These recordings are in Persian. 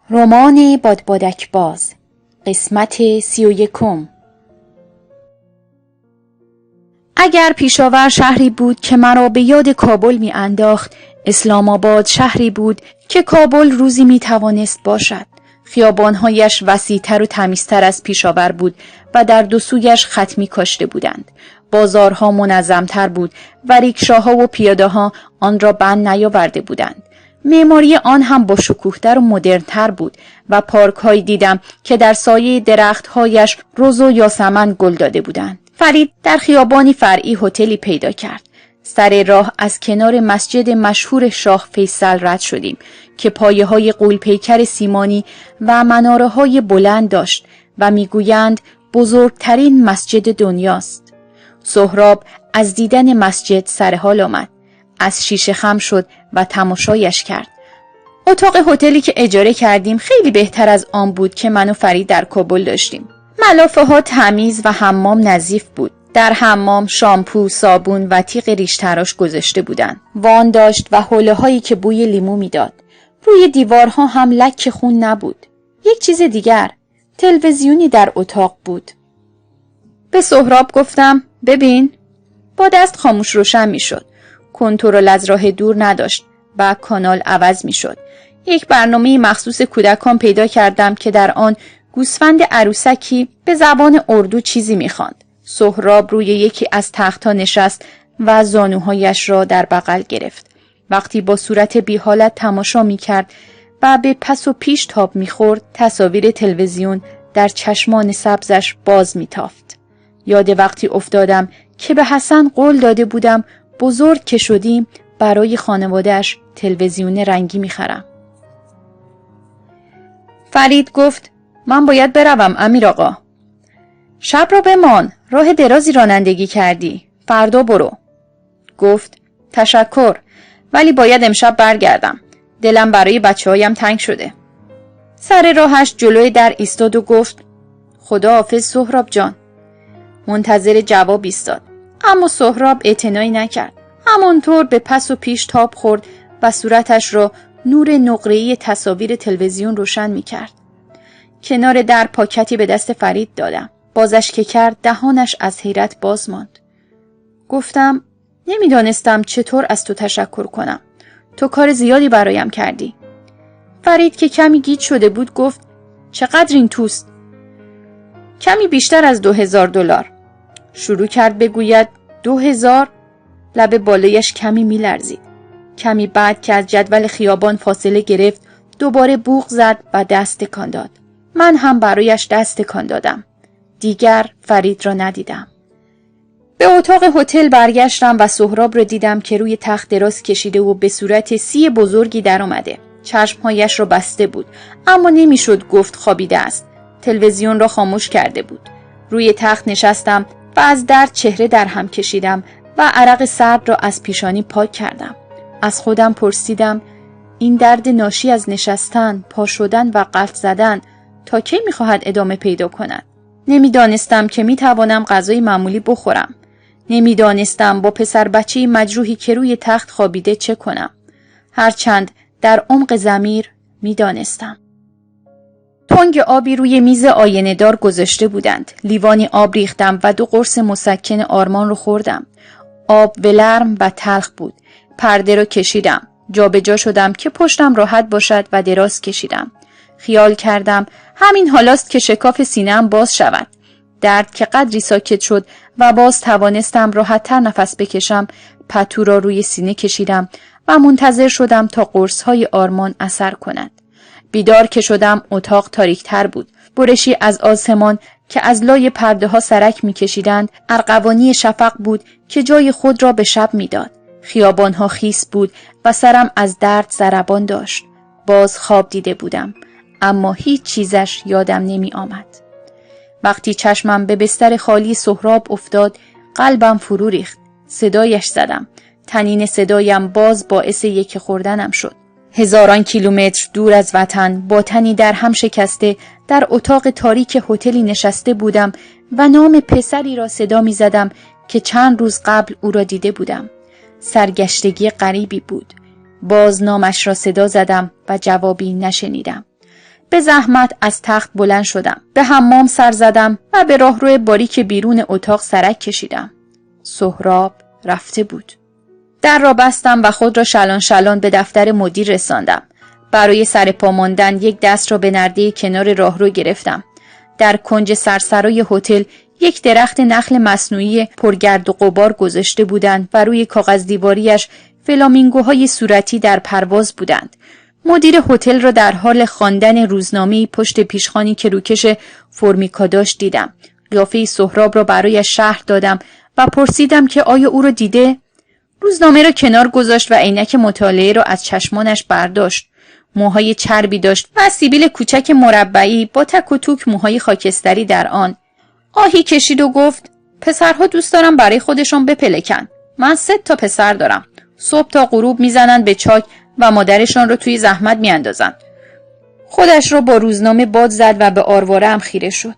رمان بادبادک باز، قسمت 31. اگر پیشاور شهری بود که مرا به یاد کابل می انداخت، اسلام آباد شهری بود که کابل روزی می توانست باشد. خیابانهایش وسیع‌تر و تمیزتر از پیشاور بود و در دو سویش خط می کاشته بودند. بازارها منظمتر بود و ریکشاها و پیاده‌ها آن را بند نیاورده بودند. معماری آن هم با شکوه‌تر و مدرن‌تر بود و پارک‌هایی دیدم که در سایه درخت‌هایش رز و یاسمن گل داده بودند. فرید در خیابانی فرعی هتلی پیدا کرد. سر راه از کنار مسجد مشهور شاه فیصل رد شدیم که پایه‌های غول‌پیکر سیمانی و مناره‌های بلند داشت و می‌گویند بزرگترین مسجد دنیاست. سهراب از دیدن مسجد سر حال آمد. از شیشه خم شد و تماشایش کرد. اتاق هتلی که اجاره کردیم خیلی بهتر از آن بود که من و فرید در کابل داشتیم. ملافه ها تمیز و حمام نظیف بود. در حمام شامپو، صابون و تیغ ریش تراش گذاشته بودند. وان داشت و حوله هایی که بوی لیمو میداد. روی دیوارها هم لک خون نبود. یک چیز دیگر، تلویزیونی در اتاق بود. به سهراب گفتم ببین. با دست خاموش روشن میشد. کنترل از راه دور نداشت و کانال عوض می شد. یک برنامه مخصوص کودکان پیدا کردم که در آن گوسفند عروسکی به زبان اردو چیزی می خواند. سهراب روی یکی از تخت‌ها نشست و زانوهایش را در بغل گرفت. وقتی با صورت بی حالت تماشا می کرد و به پس و پیش تاب می خورد، تصاویر تلویزیون در چشمان سبزش باز می تافت. یاد وقتی افتادم که به حسن قول داده بودم بزرگ که شدیم برای خانواده‌اش تلویزیون رنگی می‌خرم. فرید گفت من باید بروم امیر آقا. شب را بمان، راه درازی رانندگی کردی، فردا برو. گفت تشکر، ولی باید امشب برگردم. دلم برای بچه‌هایم تنگ شده. سر راهش جلوی در ایستاد و گفت خداحافظ سهراب جان. منتظر جواب ایستاد. اما سهراب اعتنایی نکرد. همانطور به پس و پیش تاب خورد و صورتش را نور نقره‌ای تصاویر تلویزیون روشن می کرد. کنار در پاکتی به دست فرید دادم. بازش که کرد دهانش از حیرت باز ماند. گفتم نمیدانستم چطور از تو تشکر کنم. تو کار زیادی برایم کردی. فرید که کمی گیج شده بود گفت چقدر این توست؟ کمی بیشتر از $2000. شروع کرد بگوید 2000. لب بالایش کمی میلرزید. کمی بعد که از جدول خیابان فاصله گرفت دوباره بوق زد و دست تکان داد. من هم برایش دست تکان دادم. دیگر فرید را ندیدم. به اتاق هتل برگشتم و سهراب را دیدم که روی تخت دراز کشیده و به صورت سی بزرگی در آمده. چشمهایش را بسته بود اما نمیشد گفت خوابیده است. تلویزیون را خاموش کرده بود. روی تخت نشستم و از درد چهره در هم کشیدم و عرق سرد را از پیشانی پاک کردم. از خودم پرسیدم این درد ناشی از نشستن، پا شدن و قلط زدن تا کی می‌خواهد ادامه پیدا کند؟ نمی‌دانستم که می‌توانم غذای معمولی بخورم. نمی‌دانستم با پسر بچه‌ی مجروحی که روی تخت خوابیده چه کنم. هرچند در عمق ضمیر می‌دانستم. تنگ آبی روی میز آینه‌دار گذاشته بودند. لیوانی آب ریختم و 2 قرص مسکن آرمان رو خوردم. آب ولرم و تلخ بود. پرده رو کشیدم. جابجا شدم که پشتم راحت باشد و دراز کشیدم. خیال کردم همین حالاست که شکاف سینه‌ام باز شود. درد که قدری ساکت شد و باز توانستم راحت‌تر نفس بکشم، پتو را روی سینه کشیدم و منتظر شدم تا قرص‌های آرمان اثر کند. بیدار که شدم اتاق تاریک‌تر بود. برشی از آسمان که از لای پرده‌ها سرک می‌کشیدند، ارغوانی شفق بود که جای خود را به شب می‌داد. خیابان‌ها خیس بود و سرم از درد ضربان داشت. باز خواب دیده بودم، اما هیچ چیزش یادم نمی آمد. وقتی چشمم به بستر خالی سهراب افتاد، قلبم فرو ریخت. صدایش زدم. تنین صدایم باز باعث یکی خوردنم شد. هزاران کیلومتر دور از وطن با تنی در هم شکسته در اتاق تاریک هتلی نشسته بودم و نام پسری را صدا می زدم که چند روز قبل او را دیده بودم. سرگشتگی غریبی بود. باز نامش را صدا زدم و جوابی نشنیدم. به زحمت از تخت بلند شدم. به حمام سر زدم و به راهرو باریک بیرون اتاق سرک کشیدم. سهراب رفته بود. در را بستم و خود را شلان شلان به دفتر مدیر رساندم. برای سر پا ماندن یک دست را به نرده کنار راهرو گرفتم. در کنج سرسرای هتل یک درخت نخل مصنوعی پرگرد و غبار گذاشته بودند و روی کاغذ دیواریش فلامینگوهای صورتی در پرواز بودند. مدیر هتل را در حال خواندن روزنامه‌ای پشت پیشخوانی که روکش فرمیکا داشت دیدم. قیافه سهراب را برایش شرح دادم و پرسیدم که آیا او را دیده؟ روزنامه را کنار گذاشت و عینک مطالعه را از چشمانش برداشت. موهای چربی داشت و سیبیل کوچک مربعی با تک و توک موهای خاکستری در آن. آهی کشید و گفت پسرها دوست دارم برای خودشون بپلکن. من 3 پسر دارم. صبح تا غروب میزنن به چاک و مادرشان رو توی زحمت میاندازن. خودش رو با روزنامه باد زد و به آرواره هم خیره شد.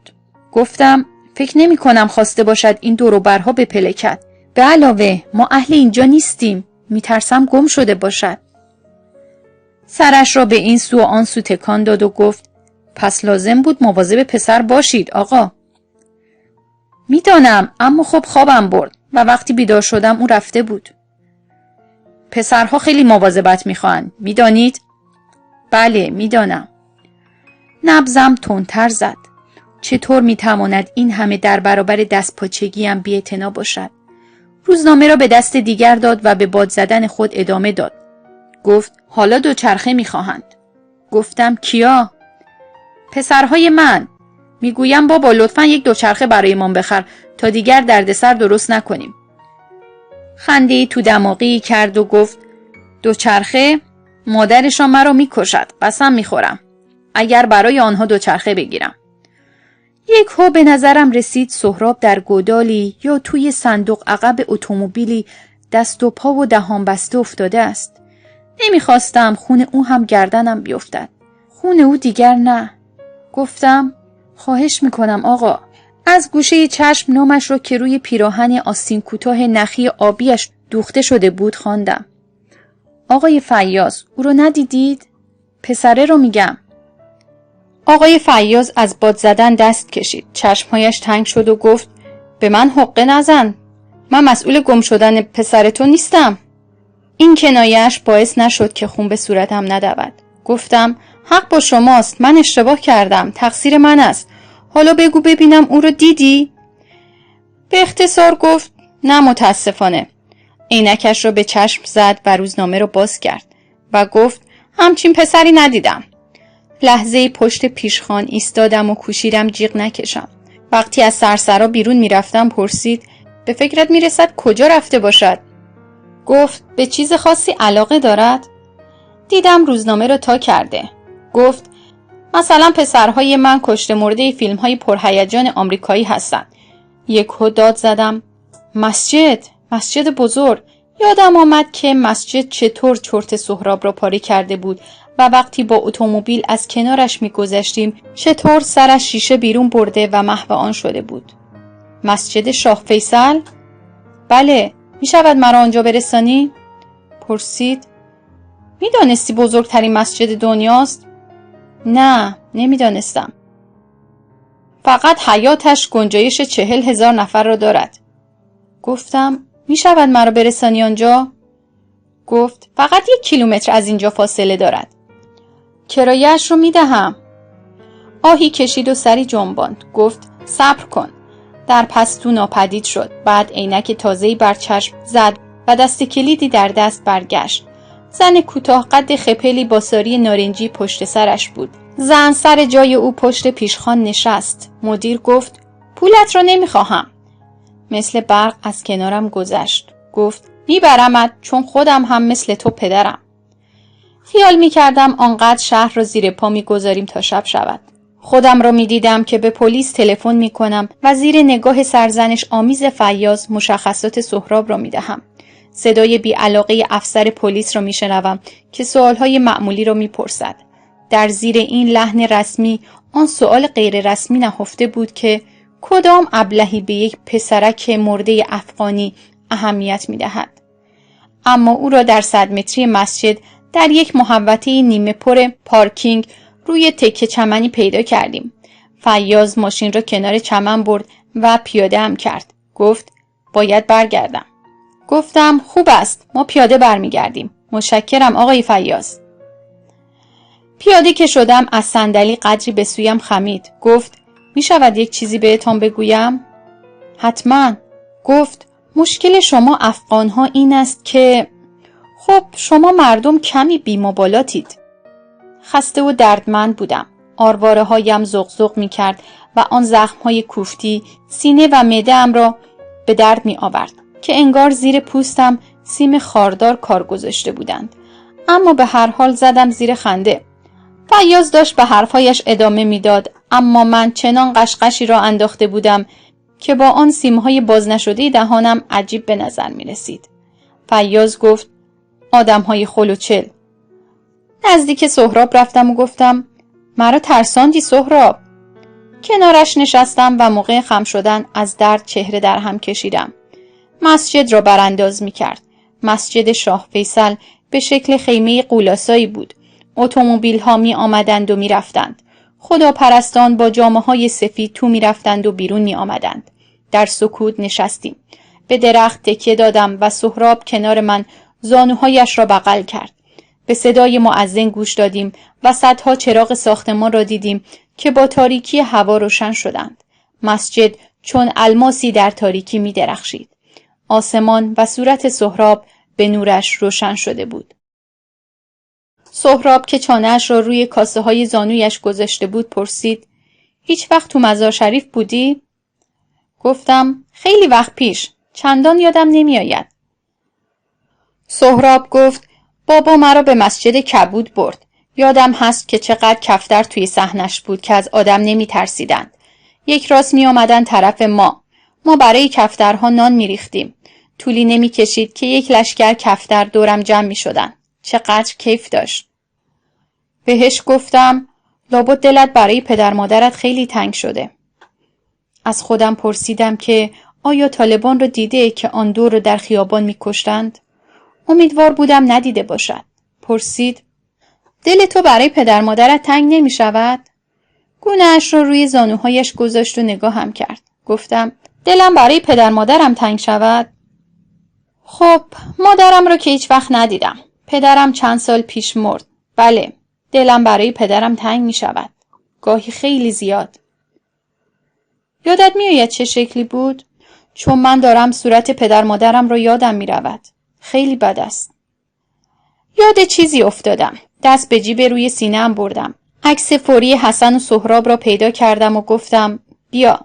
گفتم فکر نمی کنم خواسته باشد این دور و برها بپلکد. به علاوه ما اهل اینجا نیستیم. میترسم گم شده باشد. سرش را به این سو و آن سو تکان داد و گفت پس لازم بود مواظب پسر باشید آقا. میدانم، اما خب خوابم برد و وقتی بیدار شدم او رفته بود. پسرها خیلی مواظبت میخواهند، میدانید؟ بله میدانم. نبضم تندتر زد. چطور میتواند این همه در برابر دستپاچگیم بی‌اعتنا باشد؟ روزنامه را به دست دیگر داد و به باد زدن خود ادامه داد. گفت حالا دوچرخه میخواهند. گفتم کیا؟ پسرهای من. میگویم بابا لطفاً یک دوچرخه برایمان بخر تا دیگر دردسر درست نکنیم. خنده‌ای تو دماغی کرد و گفت دوچرخه؟ مادرشان مرا میکشد، قسم میخورم. اگر برای آنها دوچرخه بگیرم. یکهو به نظرم رسید سهراب در گودالی یا توی صندوق عقب اتومبیلی دست و پا و دهان بسته افتاده است. نمیخواستم خون او هم گردنم بیفتد. خون او دیگر نه. گفتم خواهش میکنم آقا. از گوشه چشم نامش را که روی پیراهن آستین کوتاه نخی آبیش دوخته شده بود خواندم. آقای فیاض، او رو ندیدید؟ پسره رو میگم. آقای فیاض از باد زدن دست کشید. چشمهایش تنگ شد و گفت به من حقه نزن. من مسئول گم شدن پسر تو نیستم. این کنایه‌اش باعث نشد که خون به صورتم ندود. گفتم حق با شماست. من اشتباه کردم. تقصیر من است. حالا بگو ببینم او رو دیدی؟ به اختصار گفت نه متاسفانه. عینکش را به چشم زد و روزنامه را باز کرد و گفت همچین پسری ندیدم. لحظه‌ای پشت پیشخوان ایستادم و کوشیدم جیغ نکشم. وقتی از سرسرا بیرون میرفتم پرسید به فکرت میرسد کجا رفته باشد؟ گفت به چیز خاصی علاقه دارد؟ دیدم روزنامه را تا کرده. گفت مثلا پسرهای من کشته مرده فیلم‌های پرهیجان آمریکایی هستند. یکهو داد زدم مسجد بزرگ. یادم آمد که مسجد چطور چرت سهراب را پاره کرده بود و وقتی با اتومبیل از کنارش می‌گذشتیم چطور سرش شیشه بیرون برده و محو آن شده بود. مسجد شاه فیصل؟ بله. میشود مرا آنجا برسانی؟ پرسید. میدانستی بزرگترین مسجد دنیاست؟ نه، نمیدانستم. فقط حیاتش گنجایش 40,000 نفر را دارد. گفتم میشود مرا برسانی آنجا؟ گفت فقط 1 کیلومتر از اینجا فاصله دارد. کرایه‌اش رو میدهم. آهی کشید و سری جنباند. گفت صبر کن. در پستو ناپدید شد. بعد عینک تازه‌ای بر چشم زد و دست کلیدی در دست برگشت. زن کوتاه قد خپلی با ساری نارنجی پشت سرش بود. زن سر جای او پشت پیشخوان نشست. مدیر گفت پولت رو نمیخواهم. مثل برق از کنارم گذشت. گفت میبرمت چون خودم هم مثل تو پدرم. خیال میکردم آنقدر شهر را زیر پا میگذاریم تا شب شود. خودم را میدیدم که به پلیس تلفن میکنم و زیر نگاه سرزنش آمیز فیاض مشخصات سهراب را میدهم. صدای بی‌علاقه افسر پلیس را میشنوم که سوالهای معمولی را میپرسد. در زیر این لحن رسمی آن سوال غیر رسمی نهفته بود که کدام ابلهی به یک پسرک مرده افغانی اهمیت میدهد. اما او را در 100 متری مسجد در یک محوطه نیمه پر پارکینگ روی تکه چمنی پیدا کردیم. فیاض ماشین را کنار چمن برد و پیاده هم کرد. گفت باید برگردم. گفتم خوب است، ما پیاده برمیگردیم. متشکرم آقای فیاض. پیاده که شدم از صندلی قدری به سویم خمید. گفت می شود یک چیزی بهتان بگویم؟ حتما. گفت مشکل شما افغانها این است که خب شما مردم کمی بی‌مبالاتید. خسته و دردمند بودم. آرواره هایم زغزغ می کرد و آن زخم های کوفتی سینه و معده ام را به درد می آورد که انگار زیر پوستم سیم خاردار کار گذاشته بودند. اما به هر حال زدم زیر خنده. فیاض داشت به حرفایش ادامه میداد، اما من چنان قشقشی را انداخته بودم که با آن سیمهای باز نشده دهانم عجیب به نظر می رسید. فیاض گفت آدمهای خلوچل. نزدیک سهراب رفتم و گفتم مرا ترساندی سهراب. کنارش نشستم و موقع خم شدن از درد چهره در هم کشیدم. مسجد را برانداز می کرد. مسجد شاه فیصل به شکل خیمه قولاسایی بود. اتومبیل ها می آمدند و می رفتند. خداپرستان با جامه های سفید تو می رفتند و بیرون می آمدند. در سکوت نشستیم. به درخت تکیه دادم و سهراب کنار من زانوهایش را بغل کرد. به صدای مؤذن گوش دادیم و صدها چراغ ساختمان را دیدیم که با تاریکی هوا روشن شدند. مسجد چون الماسی در تاریکی می درخشید. آسمان و صورت سهراب به نورش روشن شده بود. سهراب که چانه‌اش را روی کاسه های زانویش گذاشته بود پرسید هیچ وقت تو مزار شریف بودی؟ گفتم خیلی وقت پیش، چندان یادم نمی آید. سهراب گفت بابا مرا به مسجد کبود برد. یادم هست که چقدر کفتر توی صحنش بود که از آدم نمی ترسیدند. یک راست می آمدن طرف ما. ما برای کفترها نان می ریختیم. طولی نمی کشید که یک لشکر کفتر دورم جمع می شدن. چقدر کیف داشت. بهش گفتم لابد دلت برای پدر مادرت خیلی تنگ شده. از خودم پرسیدم که آیا طالبان رو دیده که آن دو رو در خیابان می کشتند؟ امیدوار بودم ندیده باشد. پرسید دل تو برای پدر مادرت تنگ نمی شود؟ گونه‌اش رو روی زانوهایش گذاشت و نگاهم کرد. گفتم دلم برای پدر مادرم تنگ شود؟ خب مادرم رو که هیچ وقت ندیدم. پدرم چند سال پیش مرد. بله، دلم برای پدرم تنگ می شود. گاهی خیلی زیاد. یادت می آید چه شکلی بود؟ چون من دارم صورت پدر مادرم رو یادم می رود. خیلی بد است. یاد چیزی افتادم. دست به جیب روی سینه‌ام بردم. عکس فوری حسن و سهراب را پیدا کردم و گفتم بیا.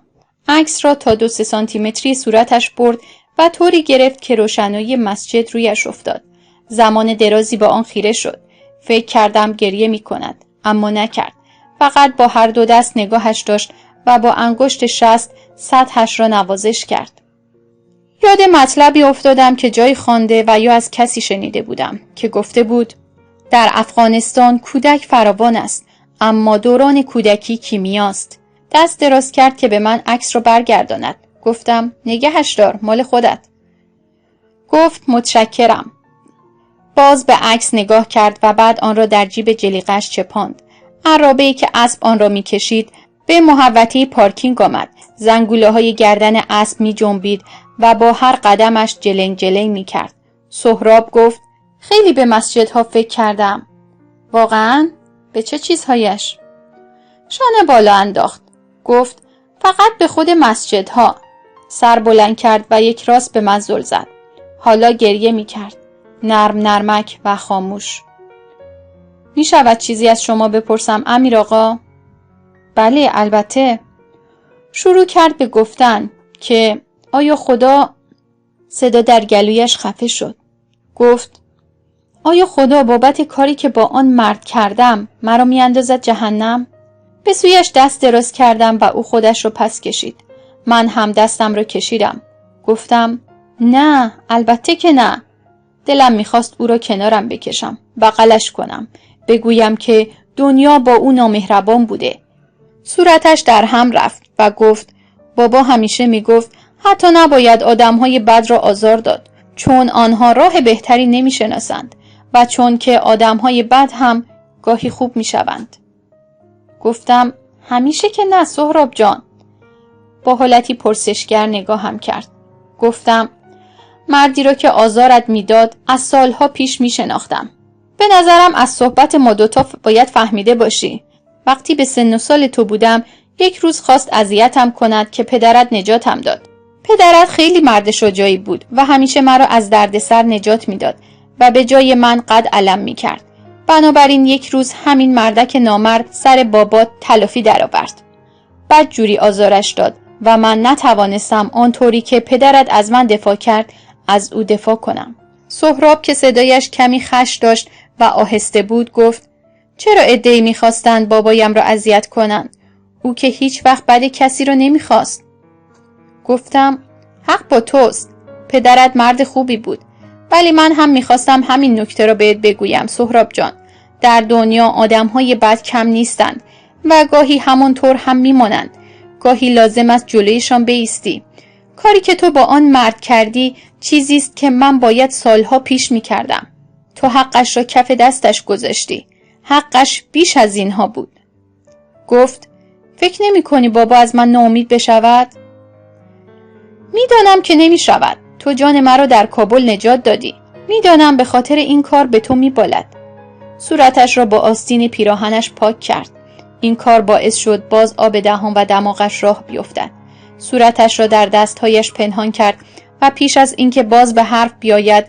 عکس را تا 2-3 سانتیمتری صورتش برد و طوری گرفت که روشنایی مسجد رویش افتاد. زمان درازی با آن خیره شد. فکر کردم گریه می کند. اما نکرد. فقط با هر دو دست نگاهش داشت و با انگشت شست سطحش را نوازش کرد. یاد مطلبی افتادم که جای خوانده و یا از کسی شنیده بودم که گفته بود در افغانستان کودک فراوان است، اما دوران کودکی کیمیاست. دست دراز کرد که به من عکس را برگرداند. گفتم نگهش دار، مال خودت. گفت متشکرم. باز به عکس نگاه کرد و بعد آن را در جیب جلیقه‌اش چپاند. عرابه‌ای که اسب آن را می‌کشید به محوطه پارکینگ آمد. زنگوله‌های گردن اسب می‌جنبید و با هر قدمش جلنگ جلنگ می‌کرد. سهراب گفت خیلی به مسجدها فکر کردم. واقعاً؟ به چه چیزهایش؟ شانه بالا انداخت. گفت فقط به خود مسجدها. سر بلند کرد و یک راست به من زل زد. حالا گریه می‌کرد. نرم نرمک و خاموش. می شود چیزی از شما بپرسم امیر آقا؟ بله البته. شروع کرد به گفتن که آیا خدا، صدا در گلویش خفه شد. گفت آیا خدا بابت کاری که با آن مرد کردم مرا می اندازد جهنم؟ به سویش دست دراز کردم و او خودش رو پس کشید. من هم دستم رو کشیدم. گفتم نه البته که نه. دلم میخواست او را کنارم بکشم، بغلش کنم، بگویم که دنیا با او نامهربان بوده. صورتش در هم رفت و گفت بابا همیشه میگفت حتی نباید آدمهای بد را آزار داد، چون آنها راه بهتری نمیشناسند و چون که آدمهای بد هم گاهی خوب میشوند. گفتم همیشه که نه سهراب جان. با حالتی پرسشگر نگاهم کرد. گفتم مردی را که آزارت میداد از سالها پیش میشناختم. به نظرم از صحبت ما دوتا باید فهمیده باشی. وقتی به سن و سال تو بودم یک روز خواست اذیتم کند که پدرت نجاتم داد. پدرت خیلی مرد شجاعی بود و همیشه مرا از دردسر نجات میداد و به جای من قد علم میکرد. بنابراین یک روز همین مردک نامرد سر بابات تلافی درآورد. بد جوری آزارش داد و من نتوانستم آنطوری که پدرت از من دفاع کرد از او دفاع کنم. سهراب که صدایش کمی خش داشت و آهسته بود گفت چرا عده‌ای می‌خواستند بابایم را اذیت کنند؟ او که هیچ وقت بد کسی را نمی‌خواست. گفتم حق با توست. پدرت مرد خوبی بود. ولی من هم می‌خواستم همین نکته را بهت بگویم سهراب جان. در دنیا آدم‌های بد کم نیستند و گاهی همونطور هم می‌مانند. گاهی لازم است جلویشان بایستی. کاری که تو با آن مرد کردی چیزی است که من باید سالها پیش می‌کردم. تو حقش را کف دستش گذاشتی. حقش بیش از اینها بود. گفت فکر نمی‌کنی بابا از من ناامید بشود؟ میدانم که نمی‌شود. تو جان مرا در کابل نجات دادی. میدانم به خاطر این کار به تو می‌بالد. صورتش را با آستین پیراهنش پاک کرد. این کار باعث شد باز آب دهان و دماغش راه بیفتد. صورتش را در دستهایش پنهان کرد و پیش از اینکه باز به حرف بیاید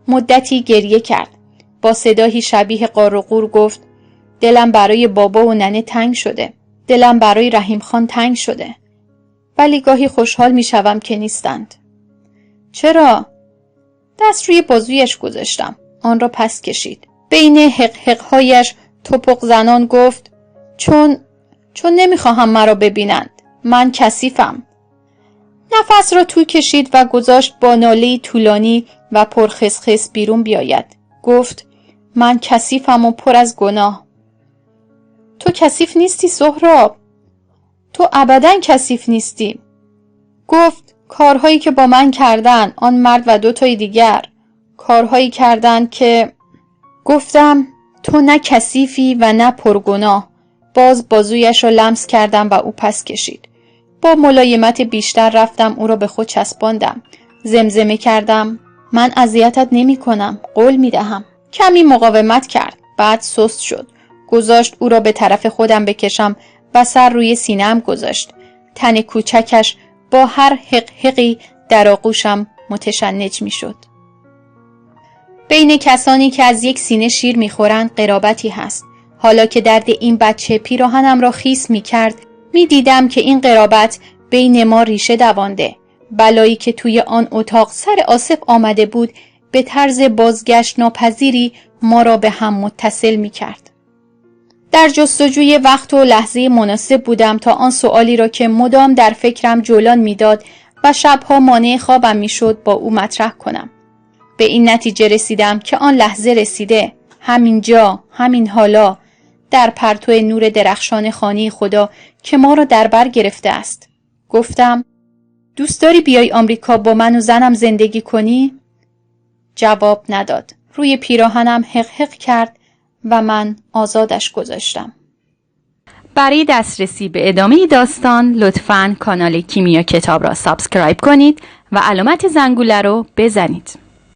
مدتی گریه کرد. با صدایی شبیه قار و قور گفت دلم برای بابا و ننه تنگ شده. دلم برای رحیم خان تنگ شده. ولی گاهی خوشحال می شوم که نیستند. چرا؟ دست روی بازویش گذاشتم. آن را پس کشید. بین حقحقهایش توپق زنان گفت چون نمیخواهم مرا ببینند. من کثیفم. نفس را تو کشید و گذاشت با ناله‌ای طولانی و پرخسخس بیرون بیاید. گفت من کثیفم و پر از گناه. تو کثیف نیستی سهراب. تو ابداً کثیف نیستی. گفت کارهایی که با من کردن آن مرد و دوتای دیگر. کارهایی کردن که گفتم تو نه کثیفی و نه پرگناه. باز بازویش را لمس کردم و او پس کشید. با ملایمت بیشتر رفتم او را به خود چسباندم. زمزمه کردم من اذیتت نمی کنم. قول می دهم. کمی مقاومت کرد. بعد سست شد. گذاشت او را به طرف خودم بکشم و سر روی سینه‌ام گذاشت. تن کوچکش با هر حقحقی در آغوشم متشنج می شد. بین کسانی که از یک سینه شیر می خورند قرابتی هست. حالا که درد این بچه پیراهنم را خیس می کرد می دیدم که این قرابت بین ما ریشه دوانده. بلایی که توی آن اتاق سر آصف آمده بود به طرز بازگشت ناپذیری ما را به هم متصل می کرد. در جستجوی وقت و لحظه مناسب بودم تا آن سؤالی را که مدام در فکرم جولان می داد و شبها مانع خوابم می شد با او مطرح کنم. به این نتیجه رسیدم که آن لحظه رسیده. همین جا، همین حالا، در پرتو نور درخشان خانه خدا که ما را در بر گرفته است. گفتم دوست داری بیای آمریکا با من و زنم زندگی کنی؟ جواب نداد. روی پیراهنم حقحق کرد و من آزادش گذاشتم. برای دسترسی به ادامه داستان لطفاً کانال کیمیا کتاب را سابسکرایب کنید و علامت زنگوله رو بزنید.